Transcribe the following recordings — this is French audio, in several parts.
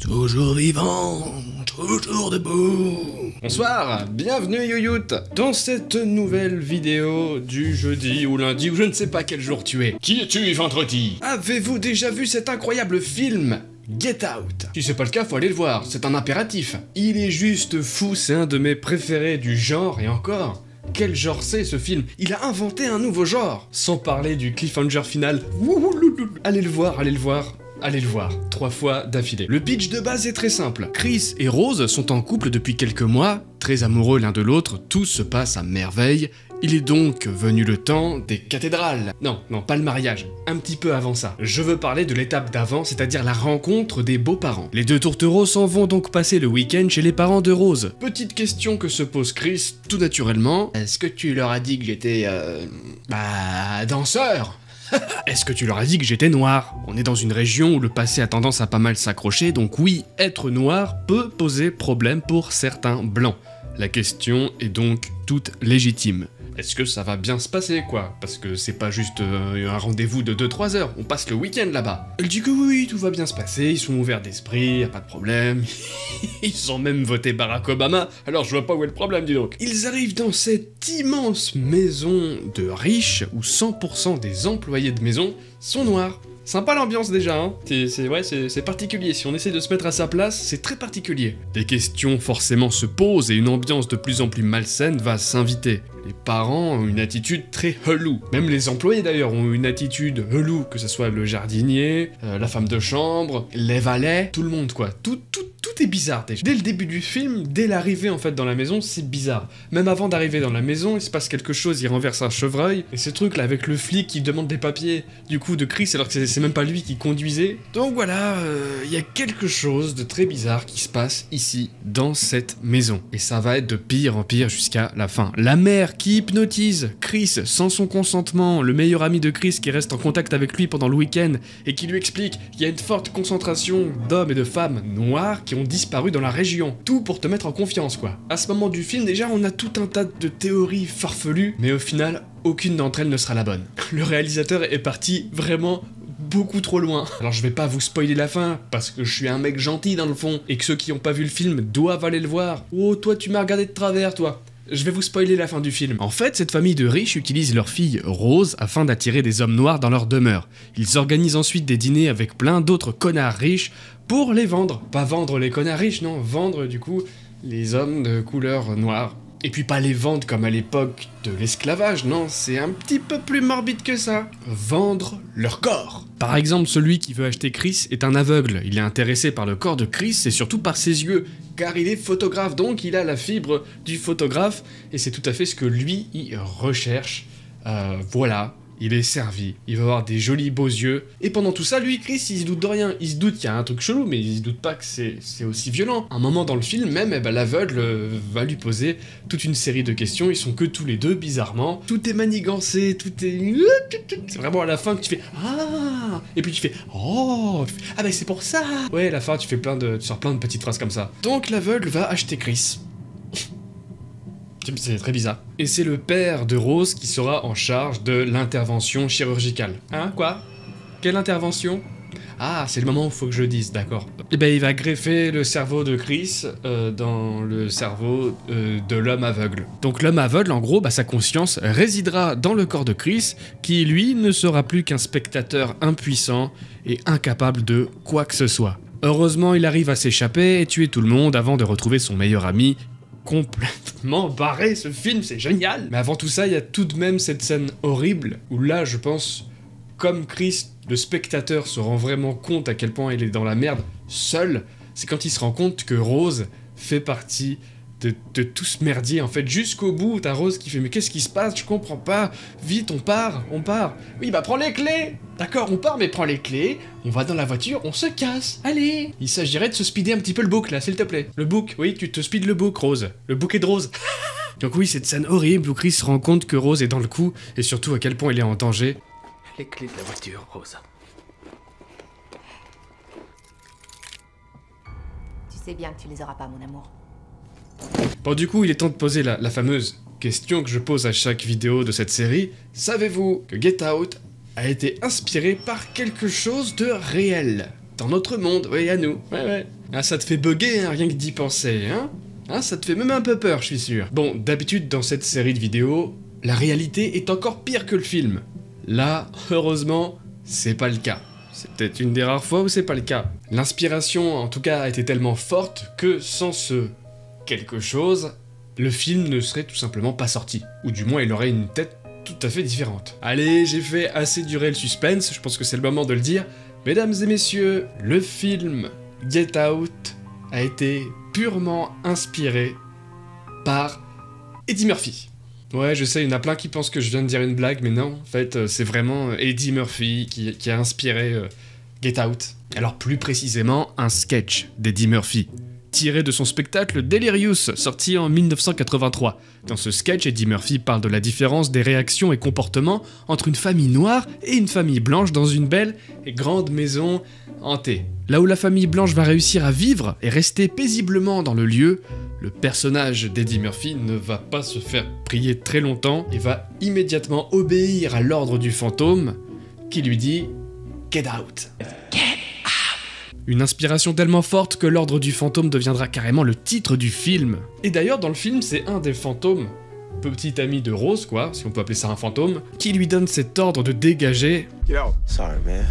Toujours vivant, toujours debout. Bonsoir, bienvenue Yoyout dans cette nouvelle vidéo du jeudi ou lundi ou je ne sais pas quel jour tu es. Qui es-tu vendredi? Avez-vous déjà vu cet incroyable film Get Out? Si c'est pas le cas, faut aller le voir, c'est un impératif. Il est juste fou, c'est un de mes préférés du genre et encore. Quel genre c'est ce film? Il a inventé un nouveau genre. Sans parler du cliffhanger final. Allez le voir, allez le voir. Allez le voir, 3 fois d'affilée. Le pitch de base est très simple. Chris et Rose sont en couple depuis quelques mois, très amoureux l'un de l'autre, tout se passe à merveille. Il est donc venu le temps des cathédrales. Non, pas le mariage, un petit peu avant ça. Je veux parler de l'étape d'avant, c'est-à-dire la rencontre des beaux-parents. Les deux tourtereaux s'en vont donc passer le week-end chez les parents de Rose. Petite question que se pose Chris, tout naturellement. Est-ce que tu leur as dit que j'étais... danseur? Est-ce que tu leur as dit que j'étais noir? On est dans une région où le passé a tendance à pas mal s'accrocher, donc oui, être noir peut poser problème pour certains blancs. La question est donc toute légitime. Est-ce que ça va bien se passer, quoi? Parce que c'est pas juste un rendez-vous de 2-3 heures, on passe le week-end là-bas. Elle dit que oui, tout va bien se passer, ils sont ouverts d'esprit, y a pas de problème. Ils ont même voté Barack Obama, alors je vois pas où est le problème, dis donc. Ils arrivent dans cette immense maison de riches, où 100% des employés de maison sont noirs. Sympa l'ambiance déjà, hein. C'est particulier, si on essaie de se mettre à sa place, c'est très particulier. Des questions forcément se posent et une ambiance de plus en plus malsaine va s'inviter. Les parents ont une attitude très helou. Même les employés d'ailleurs ont une attitude helou, que ce soit le jardinier, la femme de chambre, les valets, tout le monde quoi. Tout est bizarre déjà. Dès le début du film, dès l'arrivée en fait dans la maison, c'est bizarre. Même avant d'arriver dans la maison, il se passe quelque chose, il renverse un chevreuil, et ce truc là avec le flic qui demande des papiers, du coup de Chris alors que c'est même pas lui qui conduisait. Donc voilà, il y a quelque chose de très bizarre qui se passe ici, dans cette maison. Et ça va être de pire en pire jusqu'à la fin. La mère qui hypnotise Chris sans son consentement, le meilleur ami de Chris qui reste en contact avec lui pendant le week-end et qui lui explique qu'il y a une forte concentration d'hommes et de femmes noirs qui ont disparu dans la région. Tout pour te mettre en confiance quoi. À ce moment du film déjà on a tout un tas de théories farfelues, mais au final aucune d'entre elles ne sera la bonne. Le réalisateur est parti vraiment beaucoup trop loin. Alors je vais pas vous spoiler la fin, parce que je suis un mec gentil dans le fond, et que ceux qui ont pas vu le film doivent aller le voir. Oh toi tu m'as regardé de travers toi. Je vais vous spoiler la fin du film. En fait, cette famille de riches utilise leur fille Rose afin d'attirer des hommes noirs dans leur demeure. Ils organisent ensuite des dîners avec plein d'autres connards riches pour les vendre. Pas vendre les connards riches, non, vendre du coup les hommes de couleur noire. Et puis pas les vendre comme à l'époque de l'esclavage, non, c'est un petit peu plus morbide que ça. Vendre leur corps. Par exemple, celui qui veut acheter Chris est un aveugle. Il est intéressé par le corps de Chris et surtout par ses yeux, car il est photographe, donc il a la fibre du photographe, et c'est tout à fait ce que lui, il recherche. Voilà. Il est servi, il va avoir des jolis beaux yeux, et pendant tout ça, lui, Chris, il se doute de rien. Il se doute qu'il y a un truc chelou, mais il se doute pas que c'est aussi violent. À un moment dans le film, même, l'aveugle va lui poser toute une série de questions, ils sont que tous les deux, bizarrement. Tout est manigancé, tout est... C'est vraiment à la fin que tu fais « Ah !» Et puis tu fais « Oh !» Ah ben c'est pour ça. Ouais, à la fin, tu sors plein de petites phrases comme ça. Donc l'aveugle va acheter Chris. C'est très bizarre. Et c'est le père de Rose qui sera en charge de l'intervention chirurgicale. Hein, quoi? Quelle intervention? Ah, c'est le moment où il faut que je dise, d'accord. Et ben, il va greffer le cerveau de Chris dans le cerveau de l'homme aveugle. Donc l'homme aveugle, en gros, sa conscience résidera dans le corps de Chris, qui, lui, ne sera plus qu'un spectateur impuissant et incapable de quoi que ce soit. Heureusement, il arrive à s'échapper et tuer tout le monde avant de retrouver son meilleur ami, complètement barré, ce film, c'est génial. Mais avant tout ça, il y a tout de même cette scène horrible, où là, je pense, comme Chris, le spectateur se rend vraiment compte à quel point il est dans la merde, seul, c'est quand il se rend compte que Rose fait partie de tout ce merdier, en fait, jusqu'au bout, t'as Rose qui fait « Mais qu'est-ce qui se passe? Je comprends pas. Vite, on part. » Oui, prends les clés. D'accord, on part, mais prends les clés, on va dans la voiture, on se casse. Allez. Il s'agirait de se speeder un petit peu le bouc, là, s'il te plaît. Le bouc, oui, tu te speed le bouc, Rose. Le bouquet de Rose. Donc oui, cette scène horrible où Chris se rend compte que Rose est dans le coup, et surtout à quel point il est en danger. Les clés de la voiture, Rose. Tu sais bien que tu les auras pas, mon amour. Bon, du coup, il est temps de poser la fameuse question que je pose à chaque vidéo de cette série. Savez-vous que Get Out a été inspiré par quelque chose de réel? Dans notre monde, oui, à nous, ouais. Ah, ça te fait bugger, hein, rien que d'y penser, hein? Hein, ça te fait même un peu peur, je suis sûr. Bon, d'habitude, dans cette série de vidéos, la réalité est encore pire que le film. Là, heureusement, c'est pas le cas. C'est peut-être une des rares fois où c'est pas le cas. L'inspiration, en tout cas, a été tellement forte que sans ce quelque chose, le film ne serait tout simplement pas sorti. Ou du moins, il aurait une tête tout à fait différente. Allez, j'ai fait assez durer le suspense, je pense que c'est le moment de le dire. Mesdames et messieurs, le film Get Out a été purement inspiré par Eddie Murphy. Ouais, je sais, il y en a plein qui pensent que je viens de dire une blague, mais non, en fait, c'est vraiment Eddie Murphy qui a inspiré Get Out. Alors plus précisément, un sketch d'Eddie Murphy, tiré de son spectacle Delirious, sorti en 1983. Dans ce sketch, Eddie Murphy parle de la différence des réactions et comportements entre une famille noire et une famille blanche dans une belle et grande maison hantée. Là où la famille blanche va réussir à vivre et rester paisiblement dans le lieu, le personnage d'Eddie Murphy ne va pas se faire prier très longtemps et va immédiatement obéir à l'ordre du fantôme qui lui dit « Get out ». Une inspiration tellement forte que l'ordre du fantôme deviendra carrément le titre du film. Et d'ailleurs, dans le film, c'est un des fantômes, petit ami de Rose, quoi, si on peut appeler ça un fantôme, qui lui donne cet ordre de dégager. Get out. Sorry, man.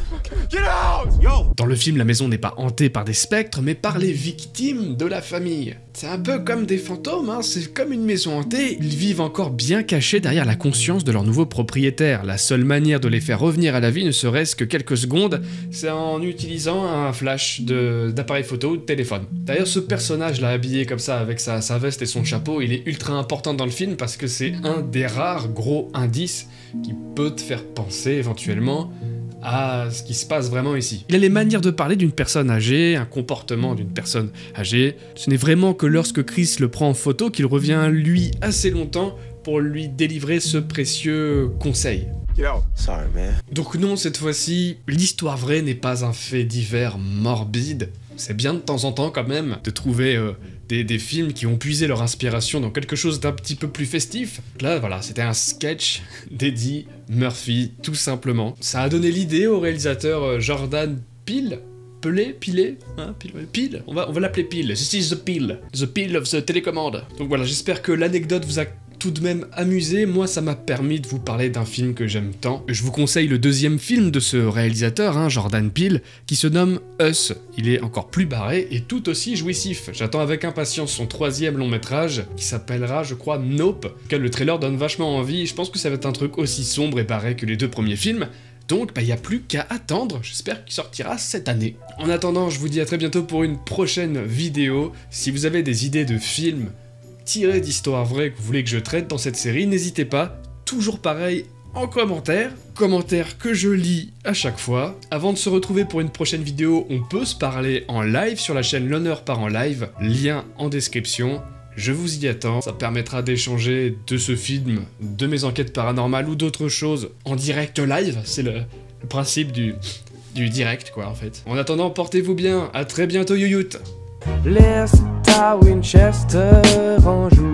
Get out! Yo! Dans le film, la maison n'est pas hantée par des spectres, mais par les victimes de la famille. C'est un peu comme des fantômes, hein, c'est comme une maison hantée, ils vivent encore bien cachés derrière la conscience de leur nouveau propriétaire. La seule manière de les faire revenir à la vie, ne serait-ce que quelques secondes, c'est en utilisant un flash d'appareil photo ou de téléphone. D'ailleurs, ce personnage-là, habillé comme ça, avec sa veste et son chapeau, il est ultra important dans le film parce que c'est un des rares gros indices qui peut te faire penser éventuellement à ce qui se passe vraiment ici. Il a les manières de parler d'une personne âgée, un comportement d'une personne âgée. Ce n'est vraiment que lorsque Chris le prend en photo qu'il revient lui assez longtemps pour lui délivrer ce précieux conseil. Get out. Sorry, man. Donc non, cette fois-ci, l'histoire vraie n'est pas un fait divers morbide. C'est bien de temps en temps quand même de trouver des films qui ont puisé leur inspiration dans quelque chose d'un petit peu plus festif. Là, voilà, c'était un sketch d'Eddie Murphy, tout simplement. Ça a donné l'idée au réalisateur Jordan Peele. Pilé, hein, Peele, on va l'appeler Peele. This is the Peele of the télécommande. Donc voilà, j'espère que l'anecdote vous a tout de même amusé. Moi, ça m'a permis de vous parler d'un film que j'aime tant. Je vous conseille le deuxième film de ce réalisateur, hein, Jordan Peele, qui se nomme Us. Il est encore plus barré et tout aussi jouissif. J'attends avec impatience son troisième long métrage, qui s'appellera, je crois, Nope. Le trailer donne vachement envie, je pense que ça va être un truc aussi sombre et barré que les deux premiers films. Donc, il n'y a plus qu'à attendre, j'espère qu'il sortira cette année. En attendant, je vous dis à très bientôt pour une prochaine vidéo. Si vous avez des idées de films tirés d'histoires vraies que vous voulez que je traite dans cette série, n'hésitez pas, toujours pareil, en commentaire. Commentaires que je lis à chaque fois. Avant de se retrouver pour une prochaine vidéo, on peut se parler en live sur la chaîne L'Honneur part en live, lien en description. Je vous y attends, ça permettra d'échanger de ce film, de mes enquêtes paranormales ou d'autres choses en direct live, c'est le principe du direct quoi en fait. En attendant, portez-vous bien, à très bientôt Yoyout. Laisse ta Winchester en joue.